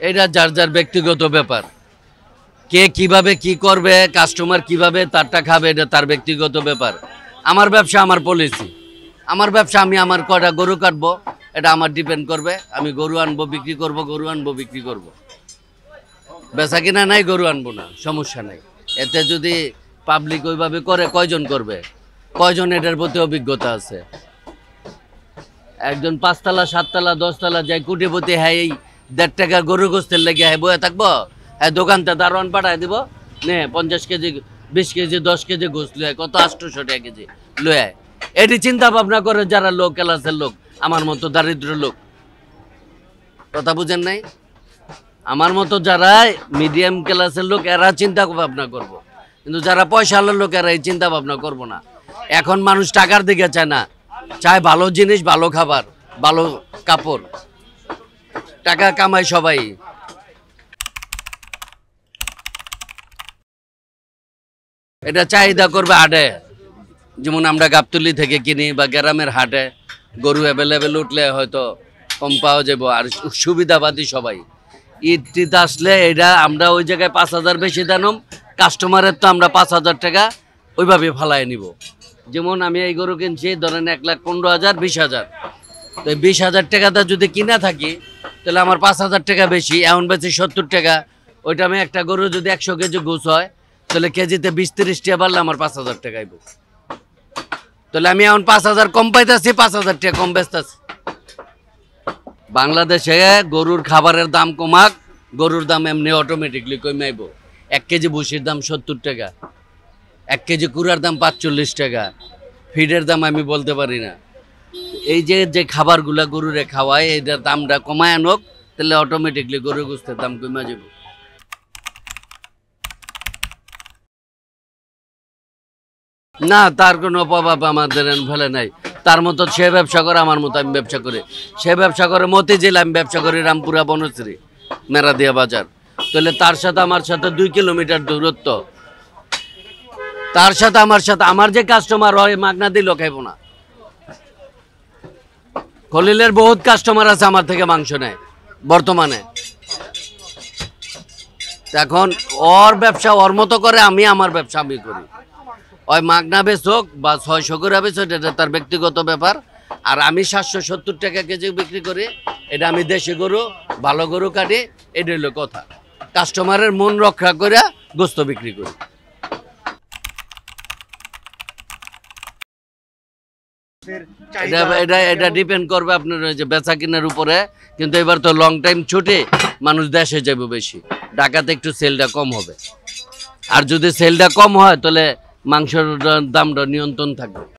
এটা যার যার ব্যক্তিগত ব্যাপার। কে কিভাবে কি করবে, কাস্টমার কিভাবে তারটা খাবে, এটা তার ব্যক্তিগত ব্যাপার। আমার ব্যবসা আমার পলিসি, আমার ব্যবসা, আমি আমার কয়টা গরু কাটবো এটা আমার ডিপেন্ড করবে। আমি গরু আনবো বিক্রি করব, গরু আনবো বিক্রি করব, বেচা কিনা নাই গরু আনবো না, সমস্যা নাই। এতে যদি পাবলিক ওইভাবে করে কয়জন করবে, কয়জন এটার প্রতি অভিজ্ঞতা আছে? একজন 5 তলা 7 তলা 10 তলা যাই কোটিপতি, হ্যাঁ এই 1.5 টাকা গরু গোস্তের লেগে হ্যাঁ বয়ে থাকবো, হ্যাঁ দোকানতে দারোয়ান পাঠায় দিব, নে 50 কেজি 20 কেজি 10 কেজি গোস্ত লয়, কত 800 টাকা কেজি লয়। এটি চিন্তা ভাবনা করে যারা লো ক্লাসের লোক, আমার মতো দারিদ্র লোক, কথা বুঝেন নাই? আমার মতো যারা মিডিয়াম ক্লাসের লোক এরা চিন্তা ভাবনা করব, কিন্তু যারা পয়সাওয়ালার লোক এরা এই চিন্তা ভাবনা করব না। এখন মানুষ টাকার দিকে চায় না, চায় ভালো জিনিস, ভালো খাবার, ভালো কাপড়। টাকা কামায় সবাই। এটা চাহিদা করবে হাটে, যেমন আমরা গাবতলি থেকে কিনি বা গ্রামের হাটে গরু অ্যাভেলেবেল উঠলে হয়তো কম পাওয়া যাবো, আর সুবিধাবাদী সবাই। ঈদ আসলে এটা আমরা ওই জায়গায় 5,000 বেশি দানম, কাস্টমারের তো আমরা 5,000 টাকা ওইভাবে ফালায় নিব। যেমন আমি এই গরু কিনছি ধরেন 1,15,000 20,000, তো 20,000 টাকাটা যদি কিনা থাকি তাহলে আমার 5,000 টাকা বেশি, এমন বেশি 70 টাকা। ওইটা আমি একটা গরু যদি 100 কেজি গোছ হয় তাহলে কেজিতে 20-30 টাকা বাড়লে আমার 5,000 টাকা আইব। তাহলে আমি এখন 5,000 কম পাইতেছি, 5,000 টাকা কম বেচতেছি। বাংলাদেশে গরুর খাবারের দাম কমাক, গরুর দাম এমনি অটোমেটিকলি কমে আইব। 1 কেজি ভুসির দাম 70 টাকা, 1 কেজি কুড়ার দাম 45 টাকা, ফিডের দাম আমি বলতে পারি না। এই যে খাবারগুলা গরুরে খাওয়ায়, এটার দামটা কমায় আনক, তাহলে অটোমেটিকলি গরু গোস্তের দাম কমে যাব। না, তার কোনো প্রভাব আমাদের ফেলে নাই। তার মতো সে ব্যবসা করে, আমার মতো আমি ব্যবসা করি। সে ব্যবসা করে মতিঝিল, আমি ব্যবসা করি রামপুরা বনশ্রী মেরাদিয়া বাজার। তাহলে তার সাথে আমার সাথে 2 কিলোমিটার দূরত্ব। তার সাথে আমার যে কাস্টমার হয় মাগনা দিলেও খাইব না। খলিলের বহুত কাস্টমার আছে আমার থেকে মাংস নেয় বর্তমানে। এখন ওর ব্যবসা ওর মতো করে, আমি আমার ব্যবসা আমি করি। ওই মাগনা বেচক বা 600 করে বেচক, এটা তার ব্যক্তিগত ব্যাপার। আর আমি 770 টাকা কেজি বিক্রি করি, এটা আমি দেশি গরু ভালো গরু কাটি, এটা হলো কথা। কাস্টমারের মন রক্ষা করে গোস্ত বিক্রি করি। এটা ডিপেন্ড করবে আপনার যে বেচা কিনার উপরে। কিন্তু এবার তো লং টাইম ছুটে মানুষ দেশে যাবে বেশি, ঢাকাতে একটু সেলটা কম হবে। আর যদি সেলটা কম হয় তাহলে মাংসের দামটা নিয়ন্ত্রণ থাকবে।